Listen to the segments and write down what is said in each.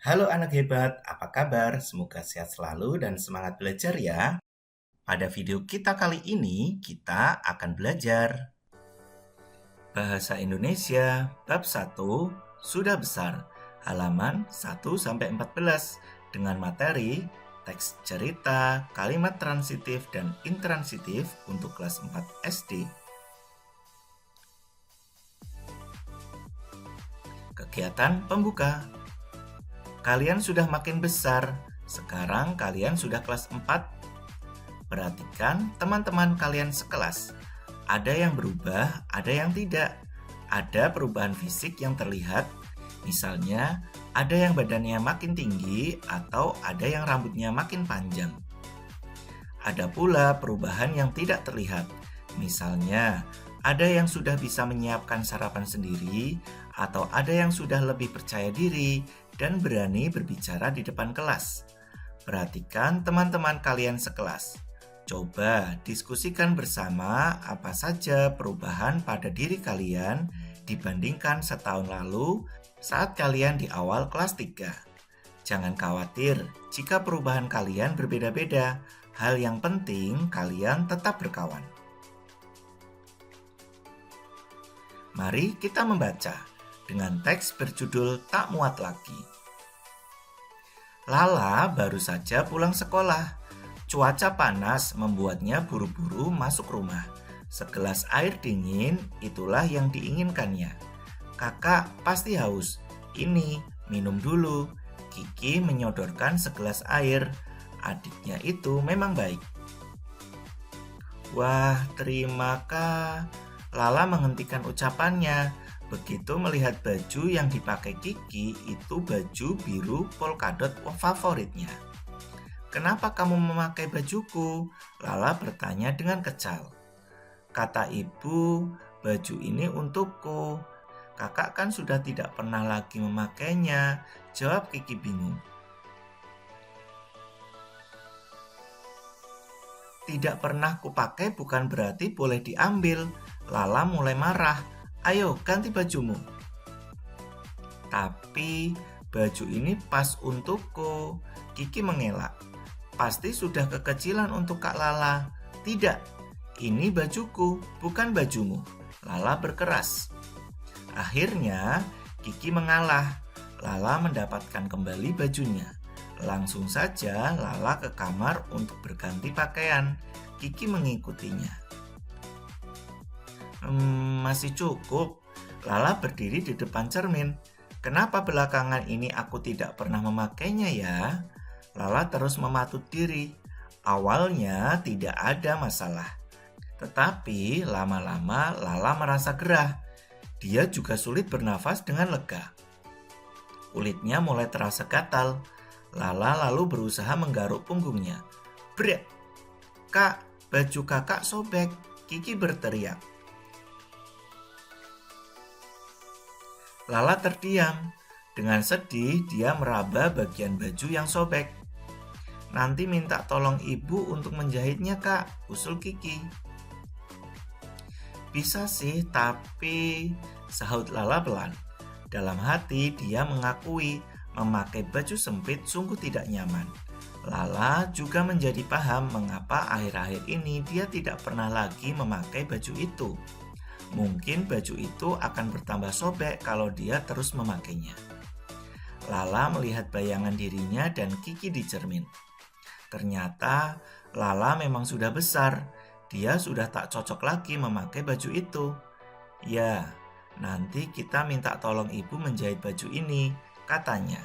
Halo anak hebat, apa kabar? Semoga sehat selalu dan semangat belajar ya. Pada video kita kali ini, kita akan belajar Bahasa Indonesia bab 1 sudah besar, halaman 1-14 dengan materi teks cerita, kalimat transitif dan intransitif untuk kelas 4 SD. Kegiatan pembuka. Kalian sudah makin besar, sekarang kalian sudah kelas 4. Perhatikan teman-teman kalian sekelas. Ada yang berubah, ada yang tidak. Ada perubahan fisik yang terlihat, misalnya ada yang badannya makin tinggi atau ada yang rambutnya makin panjang. Ada pula perubahan yang tidak terlihat, misalnya ada yang sudah bisa menyiapkan sarapan sendiri atau ada yang sudah lebih percaya diri dan berani berbicara di depan kelas. Perhatikan teman-teman kalian sekelas. Coba diskusikan bersama apa saja perubahan pada diri kalian dibandingkan setahun lalu saat kalian di awal kelas 3. Jangan khawatir jika perubahan kalian berbeda-beda. Hal yang penting kalian tetap berkawan. Mari kita membaca dengan teks berjudul Tak Muat Lagi. Lala baru saja pulang sekolah. Cuaca panas membuatnya buru-buru masuk rumah. Segelas air dingin, itulah yang diinginkannya. Kakak pasti haus. Ini, minum dulu. Kiki menyodorkan segelas air. Adiknya itu memang baik. Wah, terima Kak. Lala menghentikan ucapannya. Begitu melihat baju yang dipakai Kiki, itu baju biru polkadot favoritnya. Kenapa kamu memakai bajuku? Lala bertanya dengan kejal. Kata ibu, baju ini untukku. Kakak kan sudah tidak pernah lagi memakainya, jawab Kiki bingung. Tidak pernah kupakai bukan berarti boleh diambil. Lala mulai marah. Ayo ganti bajumu. Tapi baju ini pas untukku. Kiki mengelak. Pasti sudah kekecilan untuk Kak Lala. Tidak, ini bajuku, bukan bajumu. Lala berkeras. Akhirnya, Kiki mengalah. Lala mendapatkan kembali bajunya. Langsung saja Lala ke kamar untuk berganti pakaian. Kiki mengikutinya. Masih cukup. Lala berdiri di depan cermin. Kenapa belakangan ini aku tidak pernah memakainya ya? Lala terus mematut diri. Awalnya tidak ada masalah. Tetapi lama-lama Lala merasa gerah. Dia juga sulit bernafas dengan lega. Kulitnya mulai terasa gatal. Lala lalu berusaha menggaruk punggungnya. Brek! Kak, baju kakak sobek. Kiki berteriak. Lala terdiam. Dengan sedih, dia meraba bagian baju yang sobek. Nanti minta tolong ibu untuk menjahitnya kak, usul Kiki. Bisa sih, tapi sahut Lala pelan. Dalam hati dia mengakui memakai baju sempit sungguh tidak nyaman. Lala juga menjadi paham mengapa akhir-akhir ini dia tidak pernah lagi memakai baju itu. Mungkin baju itu akan bertambah sobek kalau dia terus memakainya. Lala melihat bayangan dirinya dan Kiki di cermin. Ternyata Lala memang sudah besar. Dia sudah tak cocok lagi memakai baju itu. Ya, nanti kita minta tolong ibu menjahit baju ini, katanya.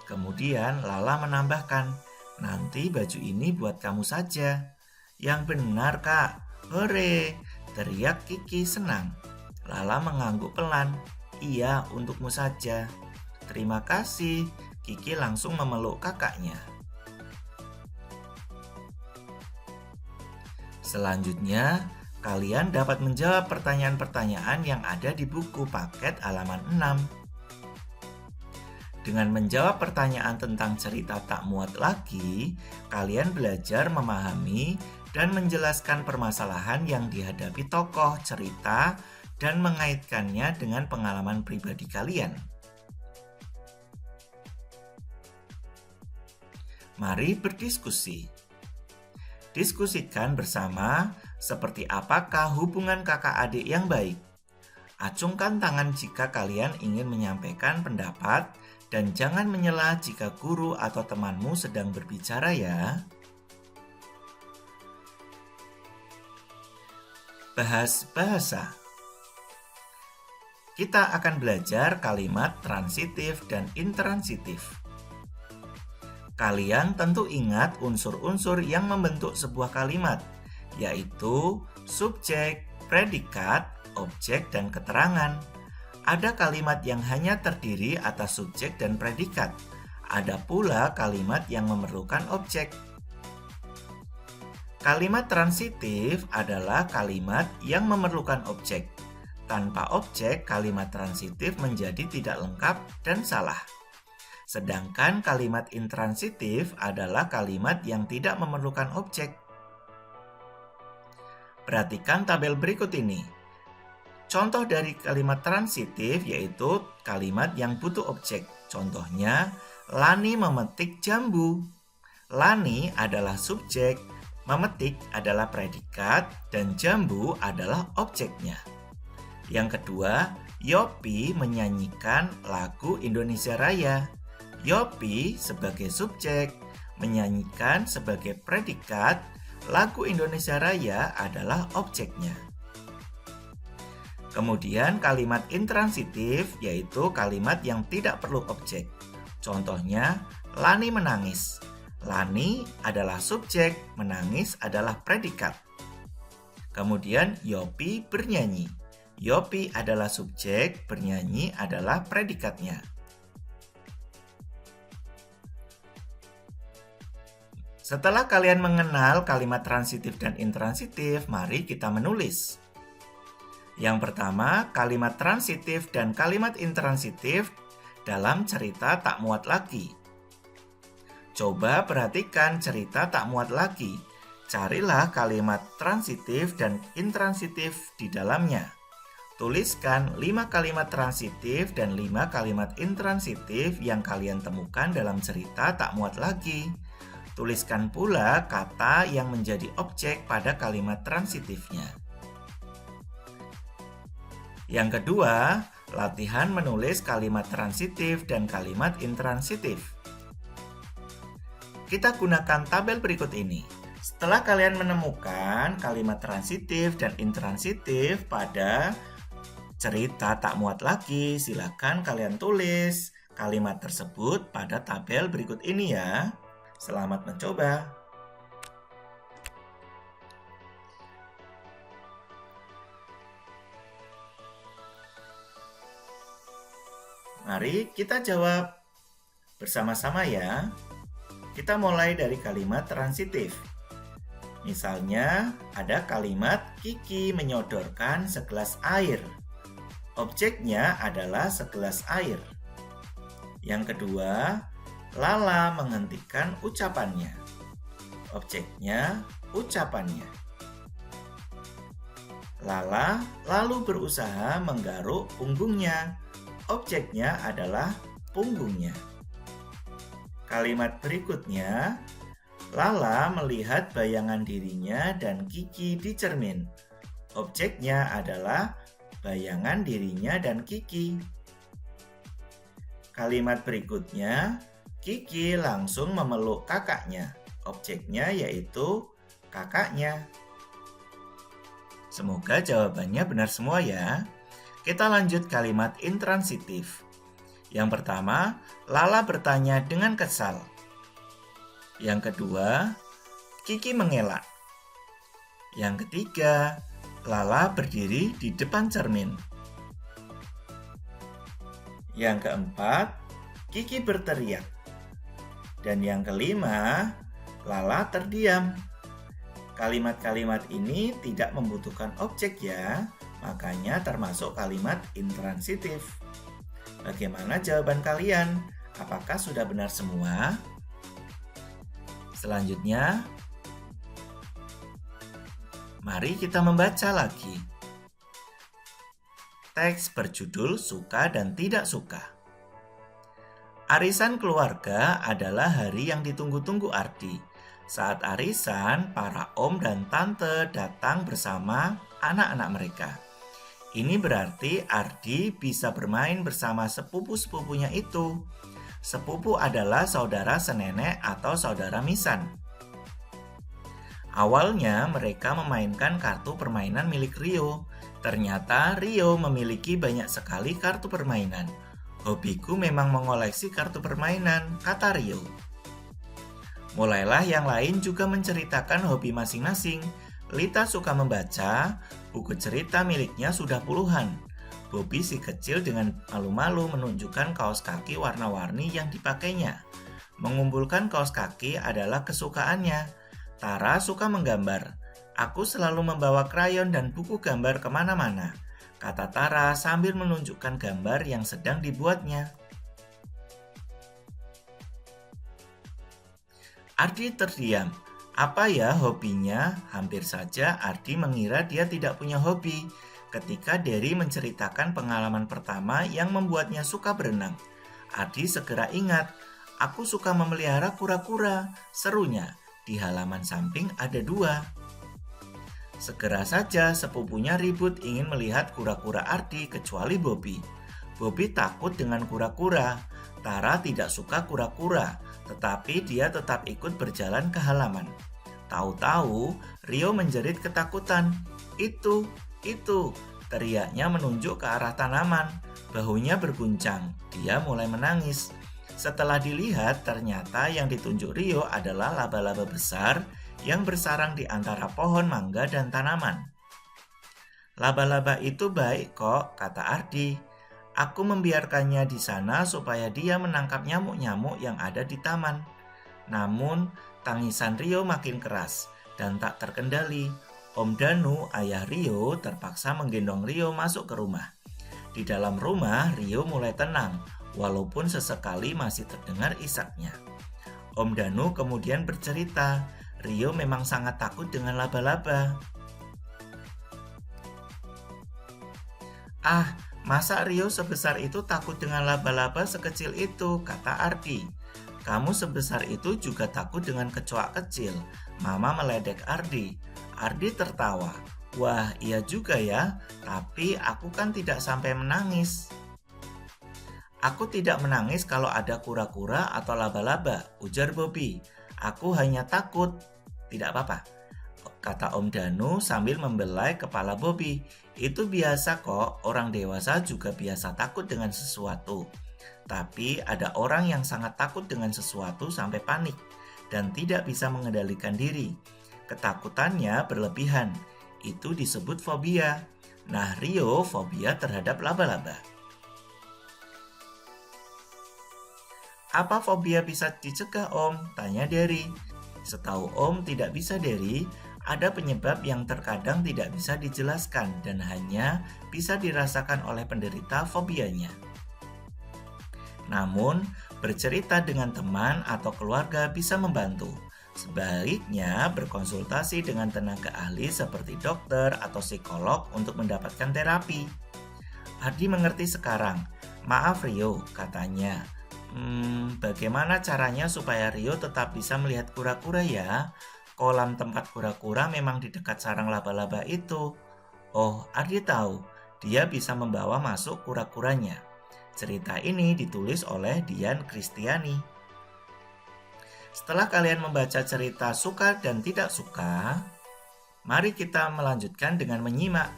Kemudian Lala menambahkan, nanti baju ini buat kamu saja. Yang benar kak, hore, teriak Kiki senang. Lala mengangguk pelan, iya untukmu saja. Terima kasih, Kiki langsung memeluk kakaknya. Selanjutnya, kalian dapat menjawab pertanyaan-pertanyaan yang ada di buku paket halaman 6. Dengan menjawab pertanyaan tentang cerita Tak Muat Lagi, kalian belajar memahami dan menjelaskan permasalahan yang dihadapi tokoh cerita dan mengaitkannya dengan pengalaman pribadi kalian. Mari berdiskusi. Diskusikan bersama seperti apakah hubungan kakak adik yang baik. Acungkan tangan jika kalian ingin menyampaikan pendapat dan jangan menyela jika guru atau temanmu sedang berbicara ya. Bahas bahasa. Kita akan belajar kalimat transitif dan intransitif. Kalian tentu ingat unsur-unsur yang membentuk sebuah kalimat, yaitu subjek, predikat, objek, dan keterangan. Ada kalimat yang hanya terdiri atas subjek dan predikat. Ada pula kalimat yang memerlukan objek. Kalimat transitif adalah kalimat yang memerlukan objek. Tanpa objek, kalimat transitif menjadi tidak lengkap dan salah. Sedangkan kalimat intransitif adalah kalimat yang tidak memerlukan objek. Perhatikan tabel berikut ini. Contoh dari kalimat transitif yaitu kalimat yang butuh objek. Contohnya, Lani memetik jambu. Lani adalah subjek, memetik adalah predikat, dan jambu adalah objeknya. Yang kedua, Yopi menyanyikan lagu Indonesia Raya. Yopi sebagai subjek, menyanyikan sebagai predikat, lagu Indonesia Raya adalah objeknya. Kemudian kalimat intransitif yaitu kalimat yang tidak perlu objek. Contohnya, Lani menangis. Lani adalah subjek, menangis adalah predikat. Kemudian Yopi bernyanyi. Yopi adalah subjek, bernyanyi adalah predikatnya. Setelah kalian mengenal kalimat transitif dan intransitif, mari kita menulis. Yang pertama, kalimat transitif dan kalimat intransitif dalam cerita Tak Muat Lagi. Coba perhatikan cerita Tak Muat Lagi. Carilah kalimat transitif dan intransitif di dalamnya. Tuliskan 5 kalimat transitif dan 5 kalimat intransitif yang kalian temukan dalam cerita Tak Muat Lagi. Tuliskan pula kata yang menjadi objek pada kalimat transitifnya. Yang kedua, latihan menulis kalimat transitif dan kalimat intransitif. Kita gunakan tabel berikut ini. Setelah kalian menemukan kalimat transitif dan intransitif pada cerita Tak Muat Lagi, silakan kalian tulis kalimat tersebut pada tabel berikut ini ya. Selamat mencoba. Mari kita jawab bersama-sama ya. Kita mulai dari kalimat transitif. Misalnya, ada kalimat Kiki menyodorkan segelas air. Objeknya adalah segelas air. Yang kedua, Lala menghentikan ucapannya. Objeknya, ucapannya. Lala lalu berusaha menggaruk punggungnya. Objeknya adalah punggungnya. Kalimat berikutnya, Lala melihat bayangan dirinya dan Kiki di cermin. Objeknya adalah bayangan dirinya dan Kiki. Kalimat berikutnya, Kiki langsung memeluk kakaknya. Objeknya yaitu kakaknya. Semoga jawabannya benar semua ya. Kita lanjut kalimat intransitif. Yang pertama, Lala bertanya dengan kesal. Yang kedua, Kiki mengelak. Yang ketiga, Lala berdiri di depan cermin. Yang keempat, Kiki berteriak. Dan yang kelima, Lala terdiam. Kalimat-kalimat ini tidak membutuhkan objek ya, makanya termasuk kalimat intransitif. Bagaimana jawaban kalian? Apakah sudah benar semua? Selanjutnya, mari kita membaca lagi. Teks berjudul Suka dan Tidak Suka. Arisan keluarga adalah hari yang ditunggu-tunggu Ardi. Saat arisan, para om dan tante datang bersama anak-anak mereka. Ini berarti Ardi bisa bermain bersama sepupu-sepupunya itu. Sepupu adalah saudara senenek atau saudara misan. Awalnya mereka memainkan kartu permainan milik Rio. Ternyata Rio memiliki banyak sekali kartu permainan. Hobiku memang mengoleksi kartu permainan, kata Rio. Mulailah yang lain juga menceritakan hobi masing-masing. Lita suka membaca, buku cerita miliknya sudah puluhan. Bobby si kecil dengan malu-malu menunjukkan kaos kaki warna-warni yang dipakainya. Mengumpulkan kaos kaki adalah kesukaannya. Tara suka menggambar. Aku selalu membawa krayon dan buku gambar kemana-mana, kata Tara sambil menunjukkan gambar yang sedang dibuatnya. Ardi terdiam. Apa ya hobinya? Hampir saja Ardi mengira dia tidak punya hobi ketika Derry menceritakan pengalaman pertama yang membuatnya suka berenang. Ardi segera ingat, aku suka memelihara kura-kura, serunya. Di halaman samping ada 2. Segera saja sepupunya ribut ingin melihat kura-kura Ardi kecuali Bobby. Bobby takut dengan kura-kura. Tara tidak suka kura-kura, tetapi dia tetap ikut berjalan ke halaman. Tahu-tahu Rio menjerit ketakutan. Itu, teriaknya menunjuk ke arah tanaman. Bahunya berguncang, dia mulai menangis. Setelah dilihat, ternyata yang ditunjuk Rio adalah laba-laba besar yang bersarang di antara pohon mangga dan tanaman. Laba-laba itu baik kok, kata Ardi. Aku membiarkannya di sana supaya dia menangkap nyamuk-nyamuk yang ada di taman. Namun, tangisan Rio makin keras dan tak terkendali. Om Danu, ayah Rio, terpaksa menggendong Rio masuk ke rumah. Di dalam rumah, Rio mulai tenang, walaupun sesekali masih terdengar isaknya. Om Danu kemudian bercerita, Rio memang sangat takut dengan laba-laba. Ah, masa Rio sebesar itu takut dengan laba-laba sekecil itu, kata Ardi. Kamu sebesar itu juga takut dengan kecoak kecil. Mama meledek Ardi. Ardi tertawa. Wah, iya juga ya, tapi aku kan tidak sampai menangis. Aku tidak menangis kalau ada kura-kura atau laba-laba, ujar Bobby. Aku hanya takut. Tidak apa-apa, kata Om Danu sambil membelai kepala Bobby. Itu biasa kok, orang dewasa juga biasa takut dengan sesuatu. Tapi ada orang yang sangat takut dengan sesuatu sampai panik dan tidak bisa mengendalikan diri. Ketakutannya berlebihan. Itu disebut fobia. Nah, Rio fobia terhadap laba-laba. Apa fobia bisa dicegah, Om? Tanya Derry. Setahu Om tidak bisa, Derry. Ada penyebab yang terkadang tidak bisa dijelaskan dan hanya bisa dirasakan oleh penderita fobianya. Namun, bercerita dengan teman atau keluarga bisa membantu. Sebaliknya, berkonsultasi dengan tenaga ahli seperti dokter atau psikolog untuk mendapatkan terapi. Ardi mengerti sekarang. Maaf Rio, katanya. Bagaimana caranya supaya Rio tetap bisa melihat kura-kura ya? Kolam tempat kura-kura memang di dekat sarang laba-laba itu. Oh, Ardi tahu. Dia bisa membawa masuk kura-kuranya. Cerita ini ditulis oleh Dian Kristiani. Setelah kalian membaca cerita suka dan tidak suka, mari kita melanjutkan dengan menyimak.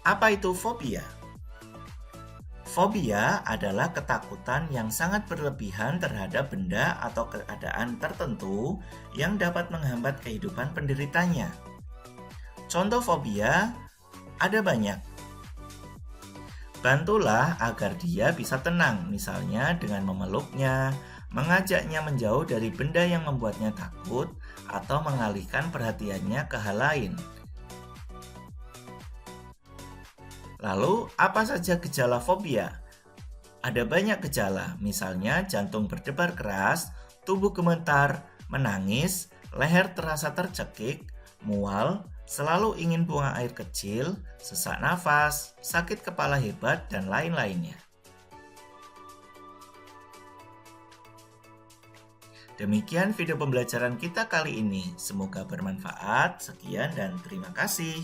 Apa itu fobia? Fobia adalah ketakutan yang sangat berlebihan terhadap benda atau keadaan tertentu yang dapat menghambat kehidupan penderitanya. Contoh fobia ada banyak. Bantulah agar dia bisa tenang, misalnya dengan memeluknya, mengajaknya menjauh dari benda yang membuatnya takut, atau mengalihkan perhatiannya ke hal lain. Lalu, apa saja gejala fobia? Ada banyak gejala, misalnya jantung berdebar keras, tubuh gemetar, menangis, leher terasa tercekik, mual, selalu ingin buang air kecil, sesak nafas, sakit kepala hebat, dan lain-lainnya. Demikian video pembelajaran kita kali ini. Semoga bermanfaat. Sekian dan terima kasih.